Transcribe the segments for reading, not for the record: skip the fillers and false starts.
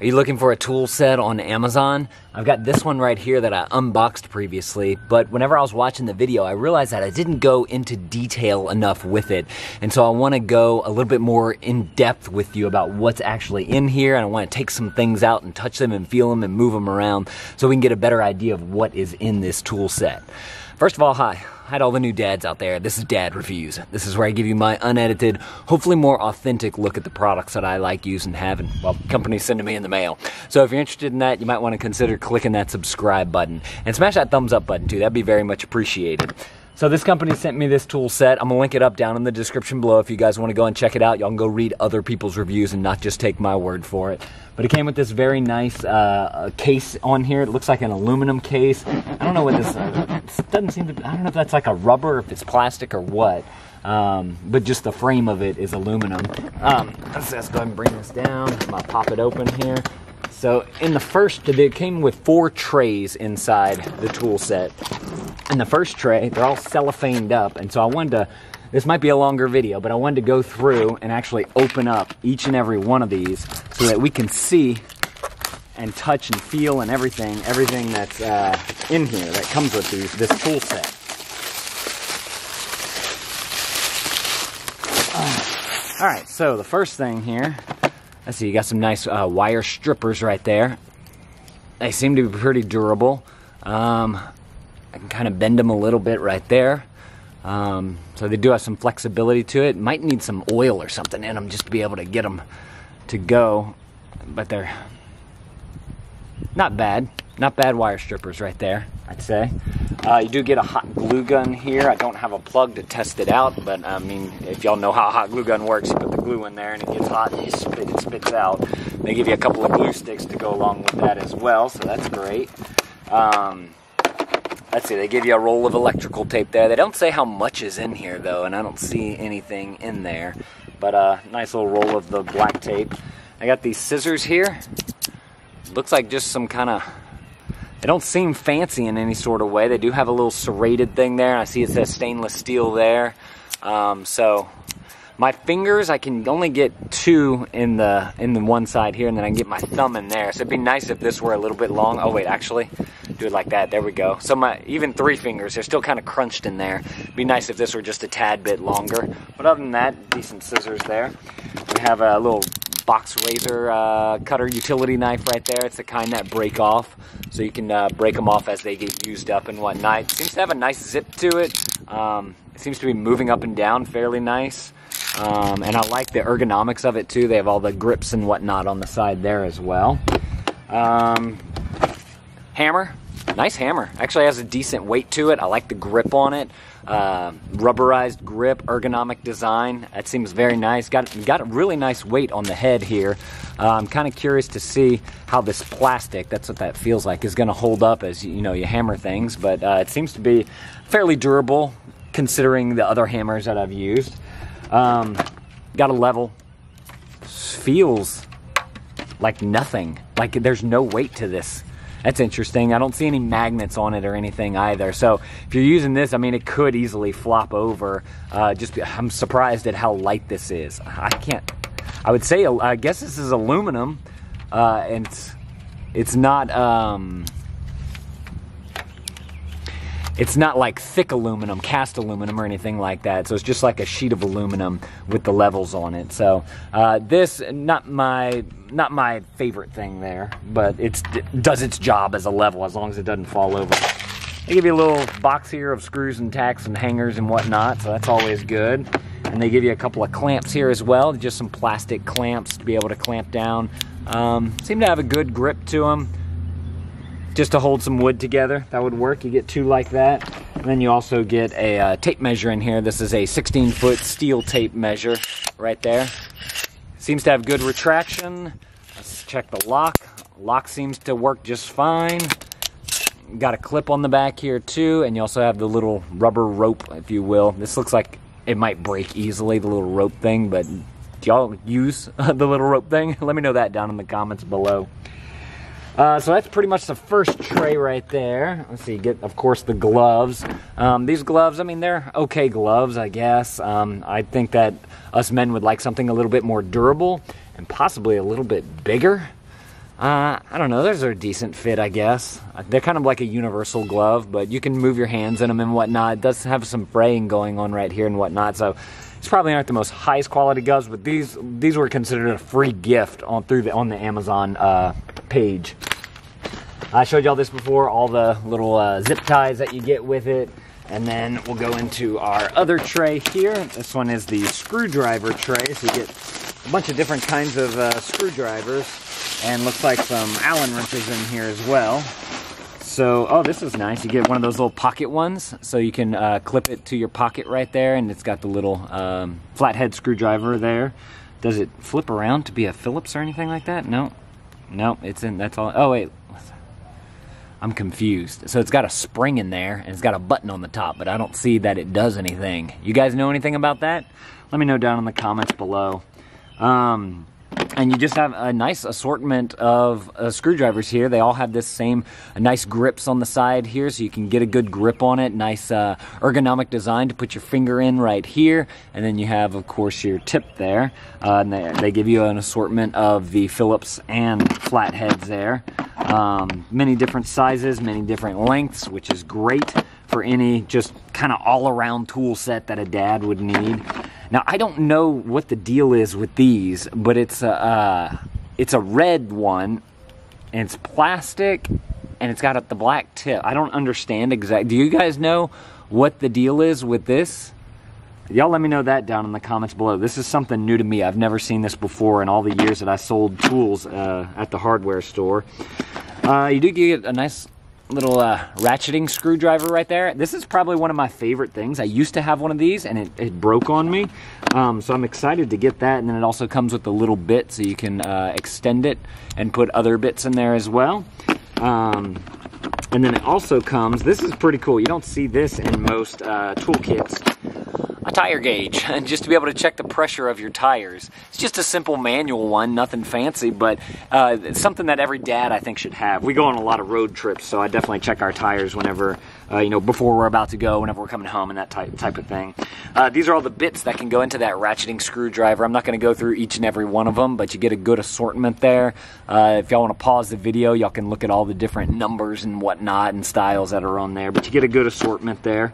Are you looking for a tool set on Amazon? I've got this one right here that I unboxed previously, but whenever I was watching the video, I realized that I didn't go into detail enough with it. And so I want to go a little bit more in depth with you about what's actually in here, and I want to take some things out and touch them and feel them and move them around so we can get a better idea of what is in this tool set. First of all, hi. Hi to all the new dads out there. This is Dad Reviews. This is where I give you my unedited, hopefully more authentic look at the products that I like, use, and have, and, well, companies send to me in the mail. So if you're interested in that, you might want to consider clicking that subscribe button. And smash that thumbs up button too. That'd be very much appreciated. So this company sent me this tool set. I'm gonna link it up down in the description below if you guys want to go and check it out. Y'all can go read other people's reviews and not just take my word for it. But it came with this very nice case on here. It looks like an aluminum case. I don't know what this doesn't seem to. I don't know if that's like a rubber, or if it's plastic or what. But just the frame of it is aluminum. Let's go ahead and bring this down. I'm gonna pop it open here. So in the first, it came with 4 trays inside the tool set. In the first tray, they're all cellophaned up, and so I wanted to, this might be a longer video, but I wanted to go through and actually open up each and every one of these so that we can see and touch and feel and everything that's in here that comes with this tool set. All right, so the first thing here, let's see, you got some nice wire strippers right there. They seem to be pretty durable. I can kind of bend them a little bit right there. So they do have some flexibility to it. Might need some oil or something in them just to be able to get them to go. But they're not bad. Not bad wire strippers right there, I'd say. You do get a hot glue gun here. I don't have a plug to test it out, but I mean, if y'all know how a hot glue gun works, you put the glue in there and it gets hot and it spits out. They give you a couple of glue sticks to go along with that as well, so that's great. Let's see, they give you a roll of electrical tape there. They don't say how much is in here though, and I don't see anything in there. But a nice little roll of the black tape. I got these scissors here. Looks like just some kind of, they don't seem fancy in any sort of way. They do have a little serrated thing there. I see it says stainless steel there. So my fingers, I can only get 2 in the one side here, and then I can get my thumb in there. So it'd be nice if this were a little bit long. Oh wait, actually, do it like that. There we go. So my even 3 fingers, they're still kind of crunched in there. It'd be nice if this were just a tad bit longer. But other than that, decent scissors there. We have a little box razor cutter utility knife right there. It's the kind that break off, so you can break them off as they get used up and whatnot. It seems to have a nice zip to it. It seems to be moving up and down fairly nice. And I like the ergonomics of it too. They have all the grips and whatnot on the side there as well. Hammer, nice hammer. Actually has a decent weight to it. I like the grip on it. Rubberized grip, ergonomic design. That seems very nice. Got a really nice weight on the head here. I'm kind of curious to see how this plastic, that's what that feels like, is going to hold up as you hammer things. But it seems to be fairly durable considering the other hammers that I've used. Got a level. Feels like nothing. Like there's no weight to this. That's interesting. I don't see any magnets on it or anything either. So if you're using this, I mean, it could easily flop over. I'm surprised at how light this is. I would say, I guess this is aluminum, and it's not like thick aluminum, cast aluminum or anything like that. So it's just like a sheet of aluminum with the levels on it. So this, not my favorite thing there, but it does its job as a level as long as it doesn't fall over. They give you a little box here of screws and tacks and hangers and whatnot, so that's always good. And they give you a couple of clamps here as well, just some plastic clamps to be able to clamp down. Seem to have a good grip to them. Just to hold some wood together, that would work. You get 2 like that. And then you also get a tape measure in here. This is a 16-foot steel tape measure right there. Seems to have good retraction. Let's check the lock. Lock seems to work just fine. Got a clip on the back here too, and you also have the little rubber rope, if you will. This looks like it might break easily, the little rope thing, but do y'all use the little rope thing? Let me know that down in the comments below. So that's pretty much the first tray right there. Let's see, get, of course, the gloves. These gloves, I mean, they're okay gloves, I guess. I think that us men would like something a little bit more durable and possibly a little bit bigger. I don't know, those are a decent fit, I guess. They're kind of like a universal glove, but you can move your hands in them and whatnot. It does have some fraying going on right here and whatnot, so these probably aren't the most highest quality gloves, but these were considered a free gift on the Amazon page. I showed y'all this before, all the little zip ties that you get with it. And then we'll go into our other tray here. This one is the screwdriver tray, so you get a bunch of different kinds of screwdrivers, and looks like some Allen wrenches in here as well. So, oh, this is nice. You get one of those little pocket ones, so you can clip it to your pocket right there, and it's got the little flathead screwdriver there. Does it flip around to be a Phillips or anything like that? No, it's in, that's all. Oh, wait. I'm confused. So it's got a spring in there, and it's got a button on the top, but I don't see that it does anything. You guys know anything about that? Let me know down in the comments below. And you just have a nice assortment of screwdrivers here. They all have this same nice grips on the side here, so you can get a good grip on it. Nice ergonomic design to put your finger in right here. And then you have, of course, your tip there. And they give you an assortment of the Phillips and flatheads there. Many different sizes, many different lengths, which is great for any just kind of all-around tool set that a dad would need. Now, I don't know what the deal is with these, but it's a red one, and it's plastic, and it's got the black tip. I don't understand exactly. Do you guys know what the deal is with this? Y'all let me know that down in the comments below. This is something new to me. I've never seen this before in all the years that I sold tools at the hardware store. You do get a nice little ratcheting screwdriver right there. This is probably one of my favorite things. I used to have one of these, and it broke on me. So I'm excited to get that. And then it also comes with a little bit, so you can extend it and put other bits in there as well. And then it also comes, this is pretty cool. You don't see this in most toolkits. A tire gauge, just to be able to check the pressure of your tires. It's just a simple manual one, nothing fancy, but it's something that every dad, I think, should have. We go on a lot of road trips, so I definitely check our tires whenever, you know, before we're about to go, whenever we're coming home, and that type of thing. These are all the bits that can go into that ratcheting screwdriver. I'm not going to go through each and every one of them, but you get a good assortment there. If y'all want to pause the video, y'all can look at all the different numbers and whatnot and styles that are on there, but you get a good assortment there.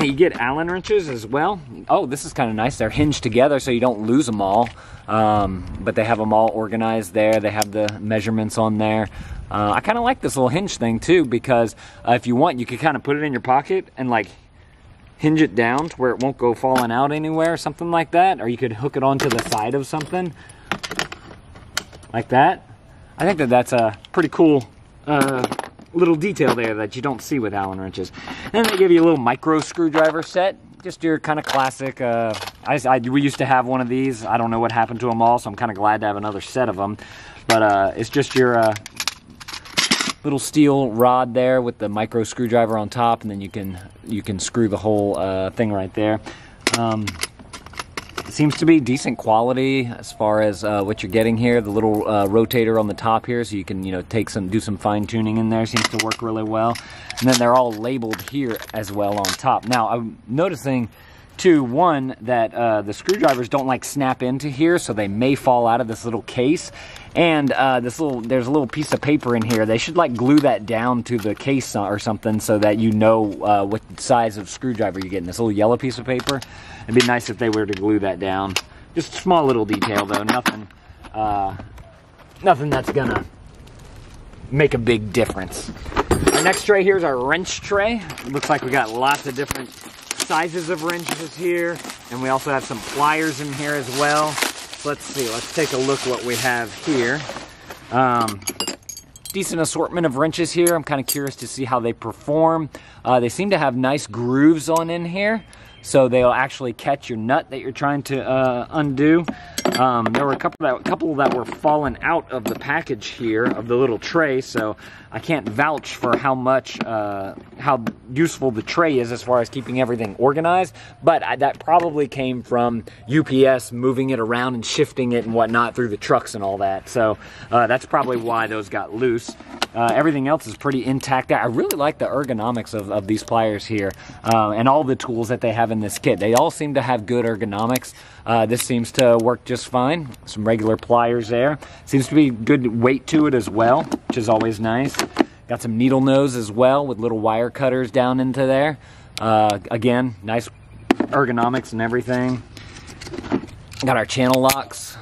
You get Allen wrenches as well. Oh, this is kind of nice. They're hinged together so you don't lose them all. But they have them all organized there. They have the measurements on there. I kind of like this little hinge thing too, because if you want, you could kind of put it in your pocket and like hinge it down to where it won't go falling out anywhere or something like that. Or you could hook it onto the side of something like that. I think that that's a pretty cool little detail there that you don't see with Allen wrenches. And they give you a little micro screwdriver set, just your kind of classic. We used to have one of these. I don't know what happened to them all, so I'm kind of glad to have another set of them. But it's just your little steel rod there with the micro screwdriver on top, and then you can screw the whole thing right there. It seems to be decent quality as far as what you're getting here. The little rotator on the top here, so you can do some fine tuning in there. Seems to work really well. And then they're all labeled here as well on top. Now I'm noticing too, one, that the screwdrivers don't like snap into here, so they may fall out of this little case. And there's a little piece of paper in here. They should like glue that down to the case or something so that you know what size of screwdriver you're getting. This little yellow piece of paper. It'd be nice if they were to glue that down. Just a small little detail though, nothing that's gonna make a big difference. Our next tray here is our wrench tray. It looks like we got lots of different sizes of wrenches here, and we also have some pliers in here as well. Let's see, let's take a look what we have here. Decent assortment of wrenches here. I'm kind of curious to see how they perform. They seem to have nice grooves on in here, so they'll actually catch your nut that you're trying to undo. There were a couple that were falling out of the package here of the little tray, so I can't vouch for how useful the tray is as far as keeping everything organized, but that probably came from UPS moving it around and shifting it and whatnot through the trucks and all that, so that's probably why those got loose. Everything else is pretty intact. I really like the ergonomics of these pliers here and all the tools that they have in this kit. They all seem to have good ergonomics. This seems to work just fine. Some regular pliers there. Seems to be good weight to it as well, which is always nice. Got some needle nose as well with little wire cutters down into there. Again, nice ergonomics and everything. Got our channel locks.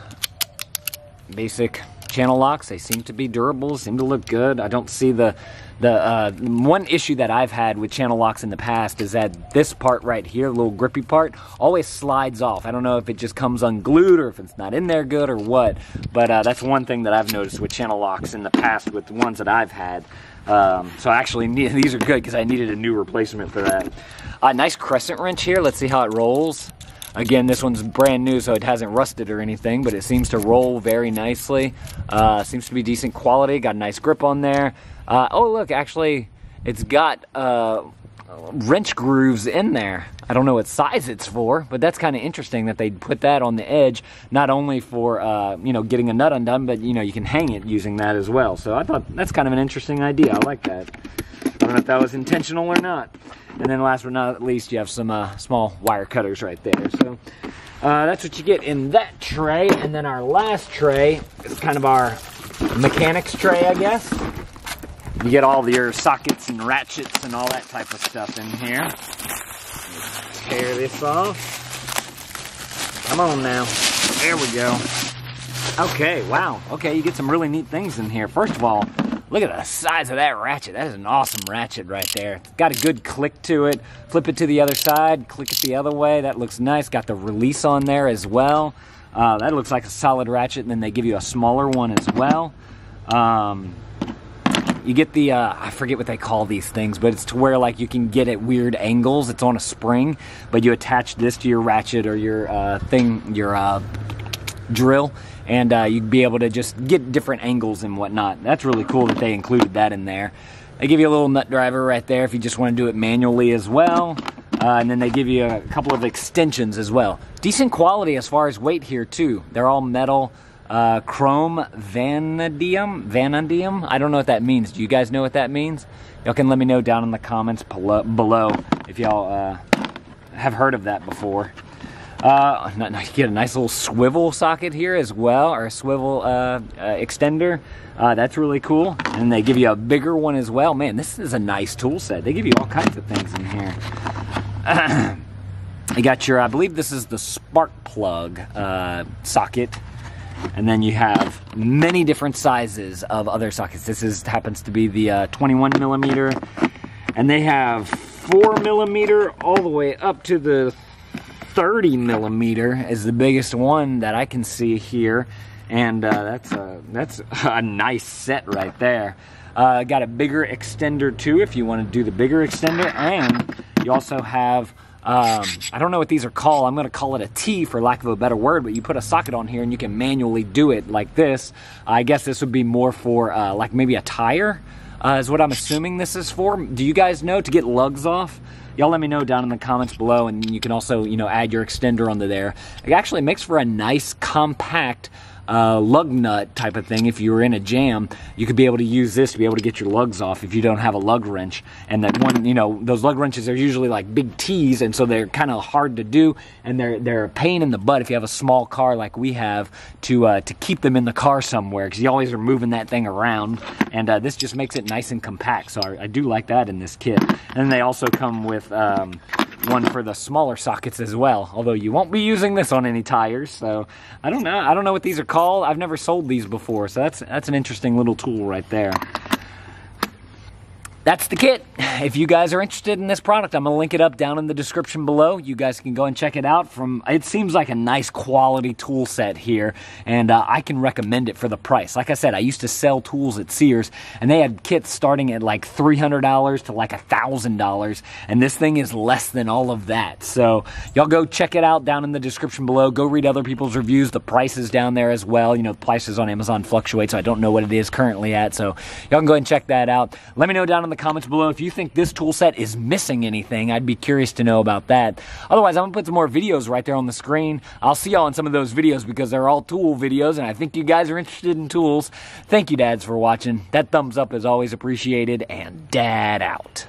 Basic channel locks. They seem to be durable, seem to look good. I don't see the one issue that I've had with channel locks in the past is that this part right here, the little grippy part, always slides off. I don't know if it just comes unglued or if it's not in there good or what, but that's one thing that I've noticed with channel locks in the past with the ones that I've had. So actually these are good because I needed a new replacement for that. Nice crescent wrench here. Let's see how it rolls. Again, this one's brand new, so it hasn't rusted or anything, but it seems to roll very nicely. Seems to be decent quality. Got a nice grip on there. Oh, look, actually, it's got wrench grooves in there. I don't know what size it's for, but that's kind of interesting that they put that on the edge, not only for, you know, getting a nut undone, but, you know, you can hang it using that as well. So I thought that's kind of an interesting idea. I like that. I don't know if that was intentional or not. And then last but not least, you have some small wire cutters right there. So that's what you get in that tray. And then our last tray is kind of our mechanics tray, I guess. You get all your sockets and ratchets and all that type of stuff in here. Tear this off. Come on now. There we go. Okay, wow. Okay, you get some really neat things in here. First of all, look at the size of that ratchet. That is an awesome ratchet right there. It's got a good click to it. Flip it to the other side, click it the other way. That looks nice. Got the release on there as well. That looks like a solid ratchet, and then they give you a smaller one as well. You get the, I forget what they call these things, but it's to where like you can get at weird angles. It's on a spring, but you attach this to your ratchet or your your drill, and you'd be able to just get different angles and whatnot. That's really cool that they included that in there. They give you a little nut driver right there if you just want to do it manually as well. And then they give you a couple of extensions as well. Decent quality as far as weight here too. They're all metal. Chrome vanadium. I don't know what that means. Do you guys know what that means? Y'all can let me know down in the comments below if y'all have heard of that before. You get a nice little swivel socket here as well, or a swivel extender. That's really cool. And they give you a bigger one as well. Man, this is a nice tool set. They give you all kinds of things in here. You got your, I believe this is the spark plug socket. And then you have many different sizes of other sockets. This happens to be the 21 millimeter, and they have 4 millimeter all the way up to the 30 millimeter is the biggest one that I can see here, and that's a nice set right there. Got a bigger extender too if you want to do the bigger extender, and you also have. I don't know what these are called. I'm going to call it a T for lack of a better word, but you put a socket on here and you can manually do it like this. I guess this would be more for like maybe a tire is what I'm assuming this is for. Do you guys know, to get lugs off? Y'all let me know down in the comments below, and you can also, you know, add your extender onto there. It actually makes for a nice compact lug nut type of thing. If you were in a jam, you could be able to use this to be able to get your lugs off if you don't have a lug wrench. And that one, you know, those lug wrenches are usually like big T's, and so they're kind of hard to do, and they're a pain in the butt if you have a small car like we have to keep them in the car somewhere, because you always are moving that thing around. And this just makes it nice and compact, so I do like that in this kit. And they also come with one for the smaller sockets as well, although you won't be using this on any tires. So I don't know what these are called. I've never sold these before, so that's an interesting little tool right there. That's the kit. If you guys are interested in this product, I'm going to link it up down in the description below. You guys can go and check it out. It seems like a nice quality tool set here, and I can recommend it for the price. Like I said, I used to sell tools at Sears, and they had kits starting at like $300 to like $1,000, and this thing is less than all of that. So y'all go check it out down in the description below. Go read other people's reviews. The price is down there as well. You know, the prices on Amazon fluctuate, so I don't know what it is currently at. So y'all can go ahead and check that out. Let me know down in the comments below if you think this tool set is missing anything. I'd be curious to know about that. Otherwise, I'm gonna put some more videos right there on the screen. I'll see y'all in some of those videos because they're all tool videos, and I think you guys are interested in tools. Thank you, dads, for watching. That thumbs up is always appreciated, and dad out.